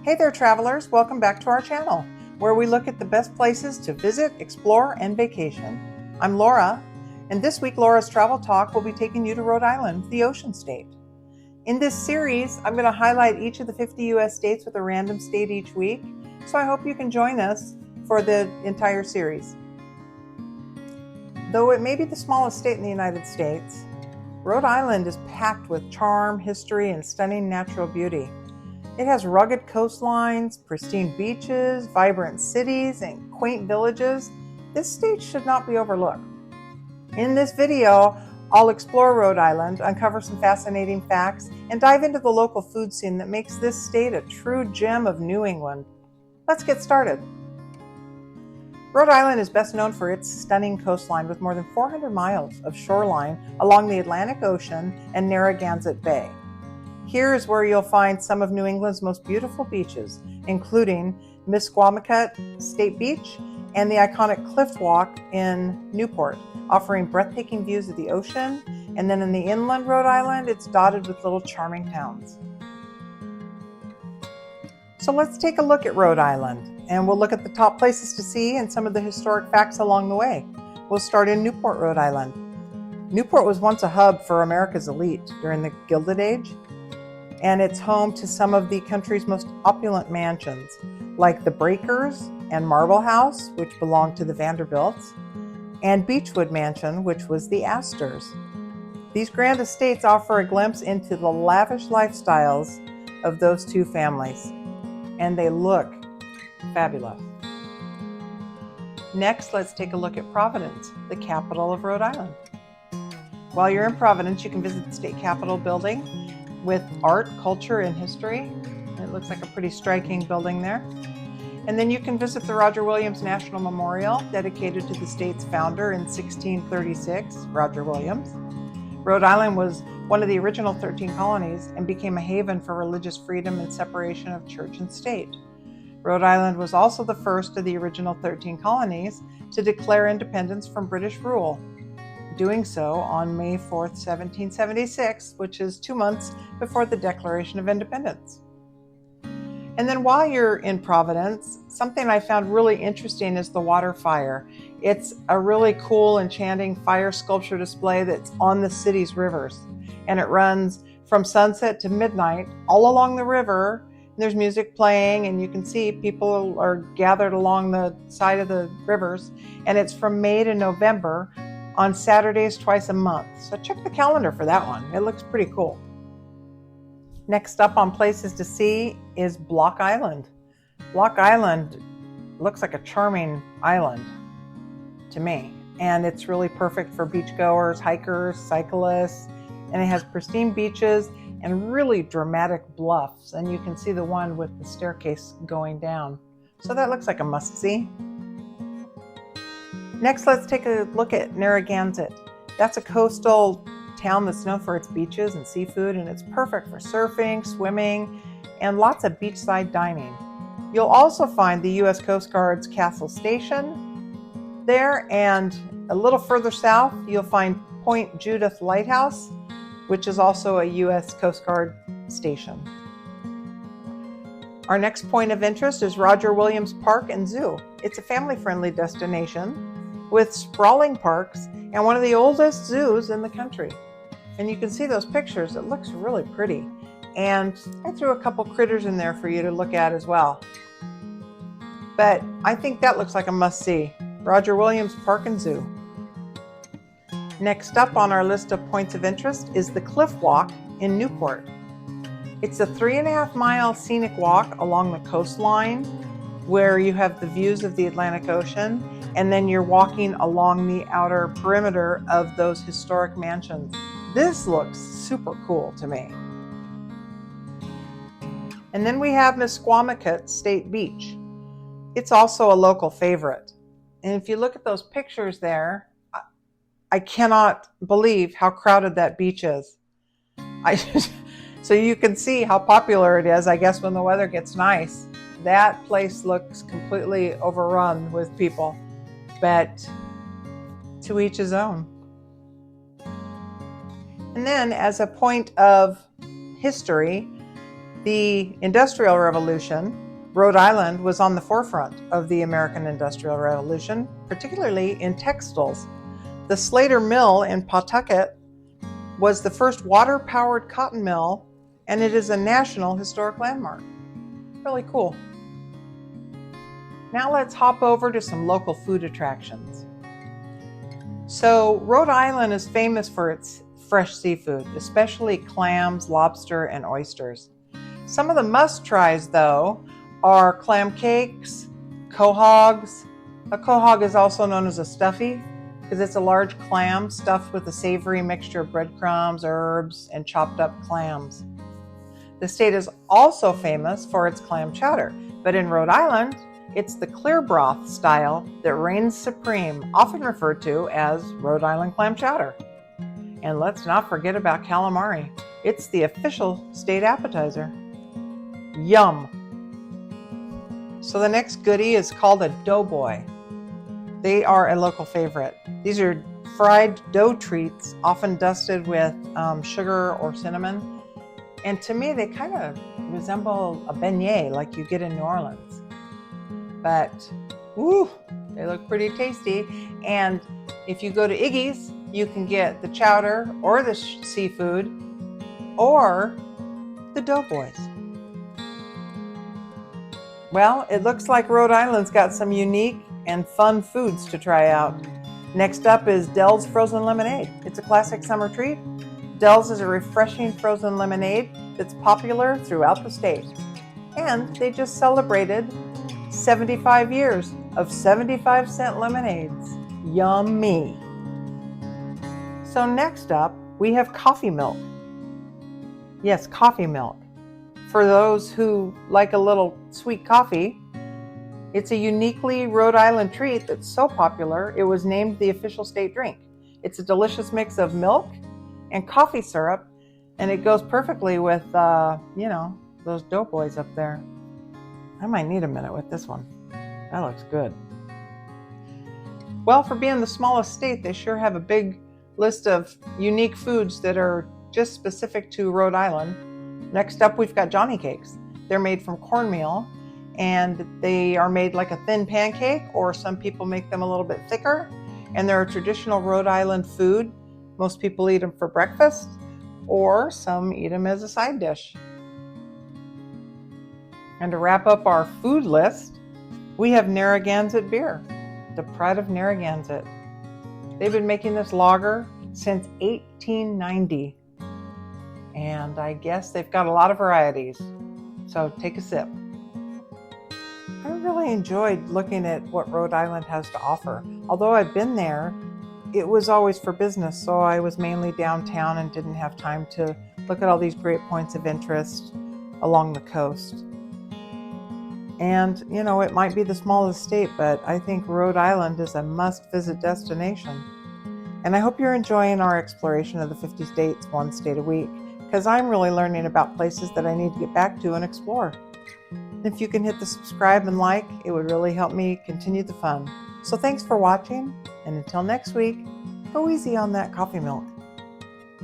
Hey there, travelers. Welcome back to our channel, where we look at the best places to visit, explore, and vacation. I'm Laura, and this week Laura's Travel Talk will be taking you to Rhode Island, the Ocean State. In this series, I'm going to highlight each of the 50 U.S. states with a random state each week, so I hope you can join us for the entire series. Though it may be the smallest state in the United States, Rhode Island is packed with charm, history, and stunning natural beauty. It has rugged coastlines, pristine beaches, vibrant cities, and quaint villages. This state should not be overlooked. In this video, I'll explore Rhode Island, uncover some fascinating facts, and dive into the local food scene that makes this state a true gem of New England. Let's get started. Rhode Island is best known for its stunning coastline with more than 400 miles of shoreline along the Atlantic Ocean and Narragansett Bay. Here is where you'll find some of New England's most beautiful beaches, including Misquamicut State Beach and the iconic Cliff Walk in Newport, offering breathtaking views of the ocean. And then in the inland Rhode Island, it's dotted with little charming towns. So let's take a look at Rhode Island, and we'll look at the top places to see and some of the historic facts along the way. We'll start in Newport, Rhode Island. Newport was once a hub for America's elite during the Gilded Age, and it's home to some of the country's most opulent mansions, like the Breakers and Marble House, which belonged to the Vanderbilts, and Beechwood Mansion, which was the Astors. These grand estates offer a glimpse into the lavish lifestyles of those two families, and they look fabulous. Next, let's take a look at Providence, the capital of Rhode Island. While you're in Providence, you can visit the state capitol building with art, culture, and history. It looks like a pretty striking building there. And then you can visit the Roger Williams National Memorial, dedicated to the state's founder in 1636, Roger Williams. Rhode Island was one of the original 13 colonies and became a haven for religious freedom and separation of church and state. Rhode Island was also the first of the original 13 colonies to declare independence from British rule, doing so on May 4th, 1776, which is 2 months before the Declaration of Independence. And then while you're in Providence, something I found really interesting is the water fire. It's a really cool, enchanting fire sculpture display that's on the city's rivers, and it runs from sunset to midnight all along the river. There's music playing, and you can see people are gathered along the side of the rivers, and it's from May to November on Saturdays twice a month. So check the calendar for that one. It looks pretty cool. Next up on places to see is Block Island. Block Island looks like a charming island to me, and it's really perfect for beachgoers, hikers, cyclists, and it has pristine beaches and really dramatic bluffs, and you can see the one with the staircase going down. So that looks like a must-see. Next, let's take a look at Narragansett. That's a coastal town that's known for its beaches and seafood, and it's perfect for surfing, swimming, and lots of beachside dining. You'll also find the U.S. Coast Guard's Castle Station there, and a little further south, you'll find Point Judith Lighthouse, which is also a U.S. Coast Guard station. Our next point of interest is Roger Williams Park and Zoo. It's a family-friendly destination with sprawling parks and one of the oldest zoos in the country. And you can see those pictures. It looks really pretty. And I threw a couple critters in there for you to look at as well. But I think that looks like a must-see. Roger Williams Park and Zoo. Next up on our list of points of interest is the Cliff Walk in Newport. It's a 3.5-mile scenic walk along the coastline where you have the views of the Atlantic Ocean, and then you're walking along the outer perimeter of those historic mansions. This looks super cool to me. And then we have Misquamicut State Beach. It's also a local favorite. And if you look at those pictures there, I cannot believe how crowded that beach is. So you can see how popular it is, I guess, when the weather gets nice. That place looks completely overrun with people, but to each his own. And then as a point of history, the Industrial Revolution, Rhode Island was on the forefront of the American Industrial Revolution, particularly in textiles. The Slater Mill in Pawtucket was the first water-powered cotton mill, and it is a National Historic Landmark. Really cool. Now let's hop over to some local food attractions. So Rhode Island is famous for its fresh seafood, especially clams, lobster, and oysters. Some of the must-tries, though, are clam cakes, quahogs. A quahog is also known as a stuffy because it's a large clam stuffed with a savory mixture of breadcrumbs, herbs, and chopped up clams. The state is also famous for its clam chowder, but in Rhode Island, it's the clear broth style that reigns supreme, often referred to as Rhode Island clam chowder. And let's not forget about calamari. It's the official state appetizer. Yum! So the next goodie is called a doughboy. They are a local favorite. These are fried dough treats, often dusted with sugar or cinnamon. And to me, they kind of resemble a beignet like you get in New Orleans. But, woo, they look pretty tasty. And if you go to Iggy's, you can get the chowder or the seafood or the doughboys. Well, it looks like Rhode Island's got some unique and fun foods to try out. Next up is Del's Frozen Lemonade. It's a classic summer treat. Del's is a refreshing frozen lemonade that's popular throughout the state. And they just celebrated 75 years of 75-cent lemonades. Yummy! So next up, we have Coffeemilk. Yes, Coffeemilk. For those who like a little sweet coffee, it's a uniquely Rhode Island treat that's so popular, it was named the official state drink. It's a delicious mix of milk and coffee syrup, and it goes perfectly with, those doughboys up there. I might need a minute with this one. That looks good. Well, for being the smallest state, they sure have a big list of unique foods that are just specific to Rhode Island. Next up, we've got Johnny cakes. They're made from cornmeal, and they are made like a thin pancake, or some people make them a little bit thicker. And they're a traditional Rhode Island food. Most people eat them for breakfast, or some eat them as a side dish. And to wrap up our food list, we have Narragansett beer, the pride of Narragansett. They've been making this lager since 1890. And I guess they've got a lot of varieties. So take a sip. I really enjoyed looking at what Rhode Island has to offer. Although I've been there, it was always for business, so I was mainly downtown and didn't have time to look at all these great points of interest along the coast. And, it might be the smallest state, but I think Rhode Island is a must-visit destination. And I hope you're enjoying our exploration of the 50 states, one state a week, because I'm really learning about places that I need to get back to and explore. If you can hit the subscribe and like, it would really help me continue the fun. So thanks for watching, and until next week, go easy on that coffee milk.